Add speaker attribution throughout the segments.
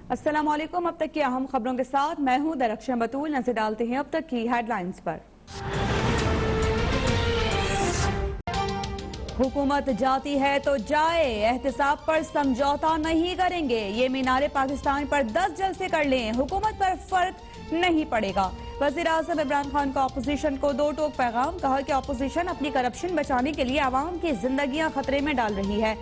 Speaker 1: अस्सलाम वालेकुम। अब तक की अहम खबरों के साथ मैं हूं दरख्शन बतूल। नजर डालते हैं अब तक की हेडलाइंस पर। हुकूमत जाती है तो जाए, एहतिसाब पर समझौता नहीं करेंगे। ये मीनारे पाकिस्तान पर 10 जलसे कर लें, हुकूमत पर फर्क नहीं पड़ेगा। वज़ीर आज़म इमरान खान का अपोजिशन को दो टोक पैगाम। कहा कि अपोजिशन अपनी करप्शन बचाने के लिए आवाम की जिंदगियां खतरे में डाल रही है।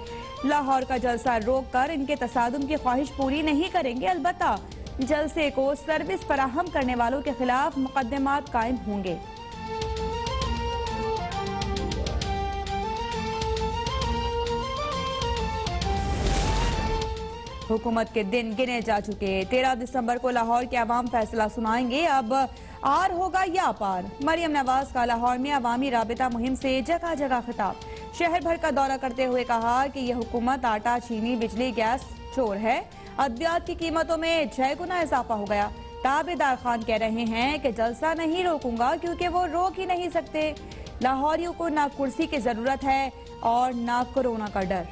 Speaker 1: लाहौर का जलसा रोक कर इनके तसादुम की ख्वाहिश पूरी नहीं करेंगे, अलबत्ता जलसे को सर्विस फराहम करने वालों के खिलाफ मुकदमात कायम होंगे। हुकूमत के दिन गिने जा चुके। 13 दिसंबर को लाहौर के अवाम फैसला सुनाएंगे। अब आर होगा या पार। मरियम नवाज का लाहौर में अवामी राबिता मुहिम से जगह जगह खिताब। शहर भर का दौरा करते हुए कहा कि यह हुकूमत आटा, चीनी, बिजली, गैस चोर है। अद्वियात की कीमतों में 6 गुना इजाफा हो गया। ताबेदार खान कह रहे हैं कि जलसा नहीं रोकूंगा क्योंकि वो रोक ही नहीं सकते। लाहौरियों को ना कुर्सी की जरूरत है और ना कोरोना का डर।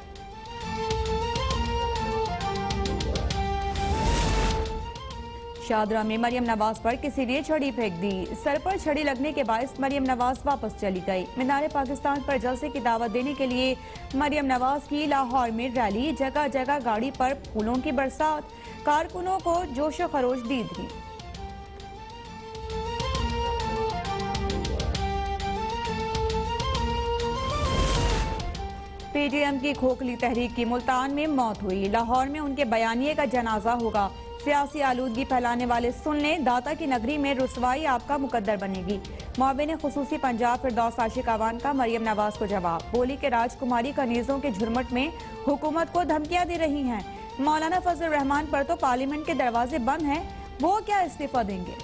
Speaker 1: शादरा में मरियम नवाज पर किसी ने छड़ी फेंक दी। सर पर छड़ी लगने के बायस मरियम नवाज वापस चली गई। मीनारे पाकिस्तान पर जलसे की दावत देने के लिए मरियम नवाज की लाहौर में रैली। जगह जगह गाड़ी पर फूलों की बरसात। कारकुनों को जोशो खरोश दी थी। पीटीएम की खोखली तहरीक की मुल्तान में मौत हुई। लाहौर में उनके बयानिए का जनाजा होगा। सियासी आलूदगी फैलाने वाले सुन लें, दाता की नगरी में रुसवाई आपका मुकद्दर बनेगी। मुआविन खुसूसी पंजाब फिरदौस आशिक अवान का मरियम नवाज को जवाब। बोली के राजकुमारी कनीजों के झुरमुट में हुकूमत को धमकियां दे रही हैं। मौलाना फजल रहमान पर तो पार्लियामेंट के दरवाजे बंद हैं, वो क्या इस्तीफा देंगे।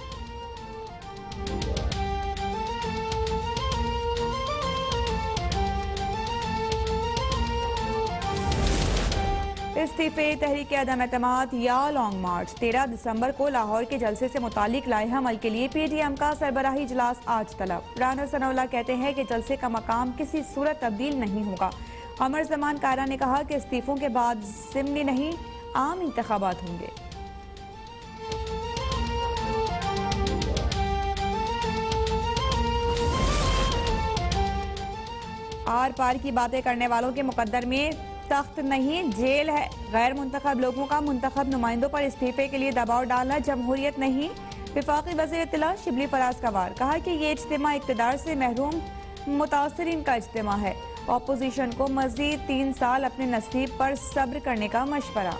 Speaker 1: इस्तीफे, तहरीक अदम एतमाद या लॉन्ग मार्च। 13 दिसंबर को लाहौर के जलसे से मुतालिक लाइहा अमल के लिए पीटीएम का सरबराही इजलास आज तलब। राना सनाउल्लाह कहते हैं कि जलसे का मकाम किसी सूरत तब्दील नहीं होगा। अमर जमान कारा ने कहा कि इस्तीफों के बाद ज़िमनी नहीं, आम इंतखाबात होंगे। आर पार की बातें करने वालों के मुकद्दर में तख्त नहीं, जेल है। गैर मुंतखब लोगों का मुंतखब नुमाइंदों पर इस्तीफे के लिए दबाव डालना जमहूरियत नहीं। विफाकी वज़ीर इत्तला शिबली फराज कवार कहा कि ये इज्तिमा इक़्तिदार से महरूम मुतासरीन का इज्तिमा है। अपोजिशन को मज़ीद 3 साल अपने नसीब पर सब्र करने का मशवरा।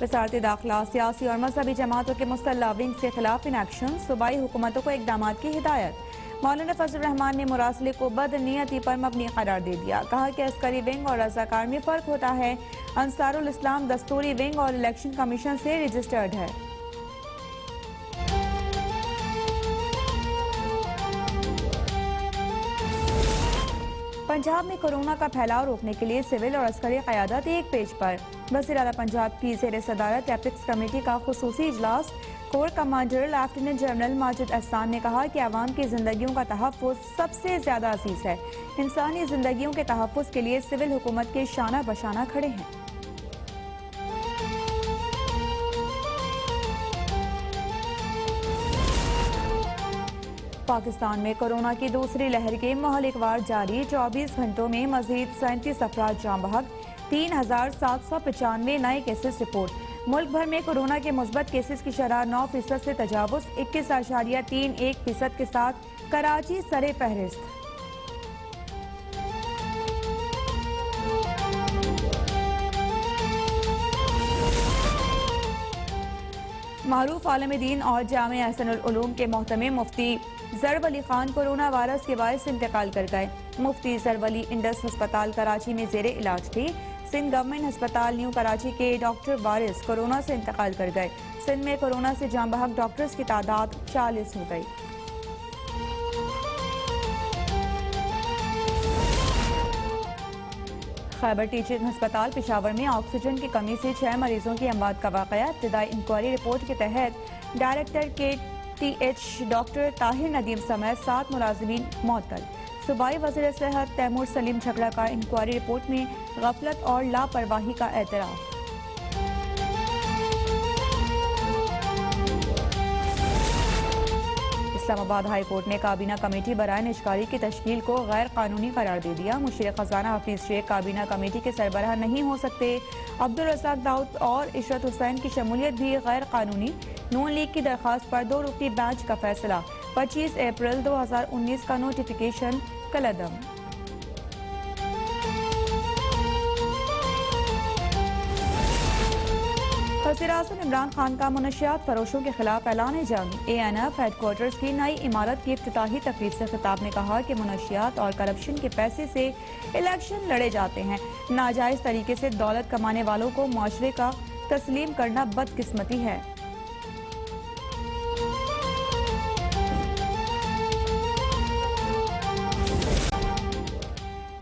Speaker 1: वज़ारत दाखिला सियासी और मजहबी जमातों के मुस्तल्ला विंग के खिलाफ इन एक्शन। सूबाई हुकूमतों को इक़दाम की हिदायत। मौलाना फजल रहमान ने मुरासले को बदनीयती पर मबनी करार दे दिया। कहा कि अस्करी विंग और रज़ाकार में फ़र्क होता है। अंसारुल इस्लाम दस्तूरी विंग और इलेक्शन कमीशन से रजिस्टर्ड है। पंजाब में कोरोना का फैलाव रोकने के लिए सिविल और अस्करी क़यादत एक पेज पर। वज़ीर आला पंजाब की ज़ेर सदारत एपिक्स कमेटी का खुसूसी इजलास। Core commander lieutenant general Majid Ahsan ने कहा कि आवाम की जिंदगियों का तहफ़्फ़ुज़ सबसे ज्यादा अजीज है। इंसानी जिंदगियों के तहफ़्फ़ुज़ के लिए सिविल हुकूमत के शाना बशाना खड़े हैं। पाकिस्तान में कोरोना की दूसरी लहर के महलिकवार जारी। 24 घंटों में मजीद 37 अफराद जाँ बहक। 3795 नए केसेस रिपोर्ट। मुल्क भर में कोरोना के मुस्बत केसेस की शरह 9% से तजावुज। 21.31% के साथ कराची सरे फहरिस्त। मारूफ आलम दीन और जामे अहसनुल उलूम के मोहतमिम मुफ्ती ज़र वली खान कोरोना वायरस के बायस इंतकाल कर गए। मुफ्ती ज़र वली इंडस अस्पताल कराची में जेरे इलाज थी। सिंध गवर्नमेंट अस्पताल न्यू कराची के डॉक्टर वारिस कोरोना से इंतकाल कर गए। सिंध में कोरोना से जाँ बहक डॉक्टर्स की तादाद 40 हो गई। खैबर टीचिंग अस्पताल पेशावर में ऑक्सीजन की कमी से 6 मरीजों की अमवात का वाकया। इब्तदाई इंक्वायरी रिपोर्ट के तहत director KTH doctor Tahir Nadeem समेत 7 मुलाजिमीन मुअत्तल। सूबाई वज़ीर सेहत तैमूर सलीम झगड़ा का इंक्वायरी रिपोर्ट में गफलत और लापरवाही का एतराफ़। इस्लामाबाद हाई कोर्ट ने काबीना कमेटी बराए निजकारी की तश्कील को गैर कानूनी करार दे दिया। मुशीर खजाना हफीज शेख काबीना कमेटी के सरबराह नहीं हो सकते। अब्दुल रज़ाक दाऊद और इशरत हुसैन की शमूलियत भी गैर कानूनी। नून लीग की दरख्वास्त पर 2 रुकनी बेंच का फैसला। 25 अप्रैल 2019 का नोटिफिकेशन कलअदम। वज़ीर-ए-आज़म इमरान खान का मुनशियात फरोशों के खिलाफ ऐलान जंग। ANF हेडक्वार्टर्स की नई इमारत की इफ्तिताही तकरीब से खिताब ने कहा कि मुनशियात और करप्शन के पैसे से इलेक्शन लड़े जाते हैं। नाजायज तरीके से दौलत कमाने वालों को मुआशरे का तस्लीम करना बदकिस्मती है।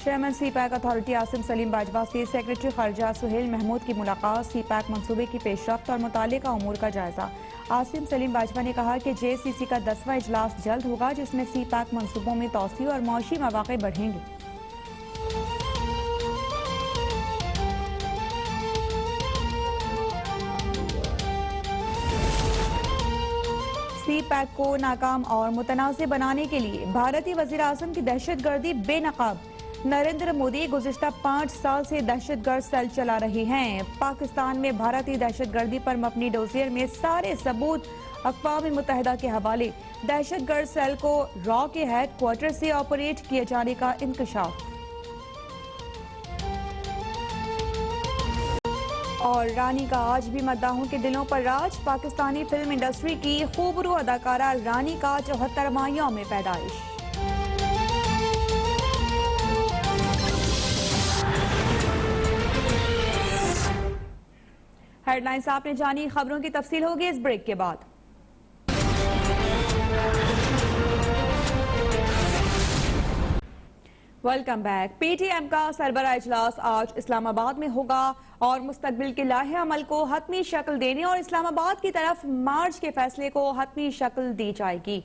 Speaker 1: Chairman CPAC authority Asim Salim Bajwa से सेक्रेटरी खारजा सुहेल महमूद की मुलाकात। CPAC मंसूबे की पेशरफ्त और मुतालिका उमूर का जायजा। आसिम सलीम बाजवा ने कहा कि JCC का 10वां इजलास जल्द होगा, जिसमें CPAC मंसूबों में तौसीह और मौशी मौक़े बढ़ेंगे। CPAC को नाकाम और मुतनाज़ बनाने के लिए भारतीय वज़ीर-ए-आज़म की दहशतगर्दी बेनकाब। नरेंद्र मोदी गुज़िश्ता 5 साल से दहशतगर्द सेल चला रहे हैं। पाकिस्तान में भारतीय दहशतगर्दी पर मबनी डोजियर में सारे सबूत अक़वाम मुत्तहिदा के हवाले। दहशतगर्द सेल को रॉ के हेडक्वार्टर से ऑपरेट किए जाने का इंकशाफ। और रानी का आज भी मद्दाहों के दिलों पर राज। पाकिस्तानी फिल्म इंडस्ट्री की खूबरू अदाकारा रानी का 74वां यौम पैदाइश। हेडलाइंस आपने जानी, खबरों की तफसील होगी इस ब्रेक के बाद। Welcome back. PTM का सरबराह इजलास आज इस्लामाबाद में होगा और मुस्तकबिल के लाहे अमल को हतमी शक्ल देने और इस्लामाबाद की तरफ मार्च के फैसले को हतमी शक्ल दी जाएगी।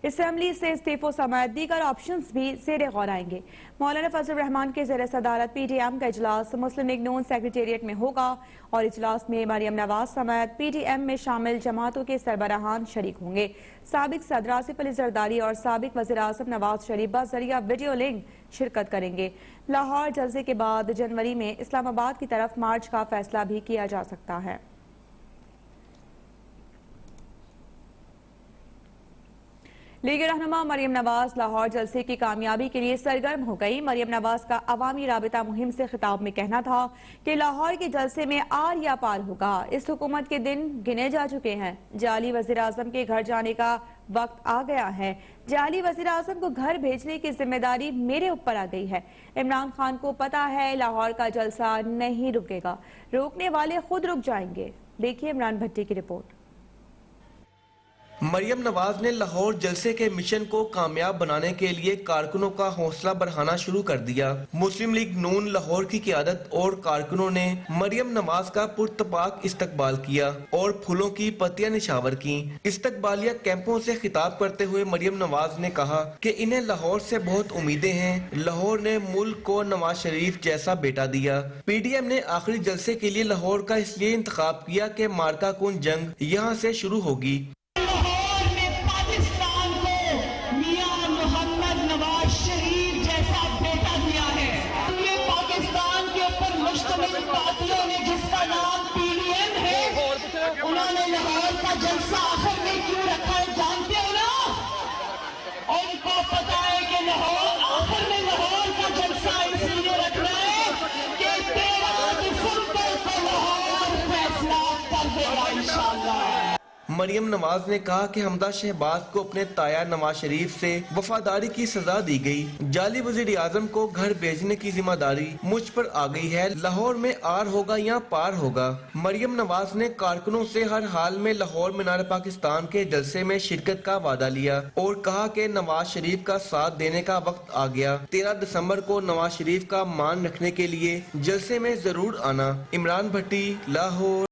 Speaker 1: असेंबली से इस्तीफो समेत दीगर ऑप्शंस भी ज़ेरे गौर आएंगे। मौलाना फजल रहमान के ज़ेरे सदारत PTM का इजलास मुस्लिम लीग नून सेक्रेटेरिएट में होगा और इजलास में मरियम नवाज समेत PTM में शामिल जमातों के सरबराहान शरीक होंगे। साबिक सदर आसिफ अली जरदारी और साबिक वज़ीर-ए-आज़म नवाज शरीफ बज़रिया वीडियो लिंक शिरकत करेंगे। लाहौर जलसे के बाद जनवरी में इस्लामाबाद की तरफ मार्च का फैसला भी किया जा सकता है। लीग रहनुमा मरियम नवाज लाहौर जलसे की कामयाबी के लिए सरगर्म हो गई। मरियम नवाज का अवामी राबिता मुहिम से खिताब में कहना था कि लाहौर के जलसे में आर या पार होगा। इस हुकूमत के दिन गिने जा चुके हैं। जाली वज़ीर-ए-आज़म के घर जाने का वक्त आ गया है। जाली वज़ीर-ए-आज़म को घर भेजने की जिम्मेदारी मेरे ऊपर आ गई है। इमरान खान को पता है लाहौर का जलसा नहीं रुकेगा, रोकने वाले खुद रुक जाएंगे। देखिए इमरान भट्टी की रिपोर्ट।
Speaker 2: मरियम नवाज ने लाहौर जलसे के मिशन को कामयाब बनाने के लिए कारकुनों का हौसला बढ़ाना शुरू कर दिया। मुस्लिम लीग नून लाहौर की क़ियादत और कारकुनों ने मरियम नवाज का पुरतपाक इस्तकबाल किया और फूलों की पत्तियां निछावर की। इस्तकबालिया कैंपों से खिताब करते हुए मरियम नवाज ने कहा कि इन्हें लाहौर से बहुत उम्मीदें हैं। लाहौर ने मुल्क को नवाज शरीफ जैसा बेटा दिया। PTM ने आखिरी जलसे के लिए लाहौर का इसलिए इंतखाब किया कि मार्का कुन जंग यहाँ से शुरू होगी।
Speaker 3: पार्टियों ने जिसका नाम PTM है, उन्होंने लाहौर का जलसा आखिर में क्यों रखा है जानते हो ना? उनको पता है कि लाहौर आखिर में लाहौर का जलसा इसलिए रखना है कि 13 दिसंबर को लाहौर फैसला कर देगा इंशाअल्लाह।
Speaker 2: मरियम नवाज ने कहा कि हमदा शहबाज को अपने ताया नवाज शरीफ से वफादारी की सजा दी गई। जाली वज़ीर-ए-आज़म को घर भेजने की जिम्मेदारी मुझ पर आ गई है। लाहौर में आर होगा या पार होगा। मरियम नवाज ने कारकुनों से हर हाल में लाहौर मीनार पाकिस्तान के जलसे में शिरकत का वादा लिया और कहा कि नवाज शरीफ का साथ देने का वक्त आ गया। 13 दिसंबर को नवाज शरीफ का मान रखने के लिए जलसे में जरूर आना। इमरान भट्टी, लाहौर।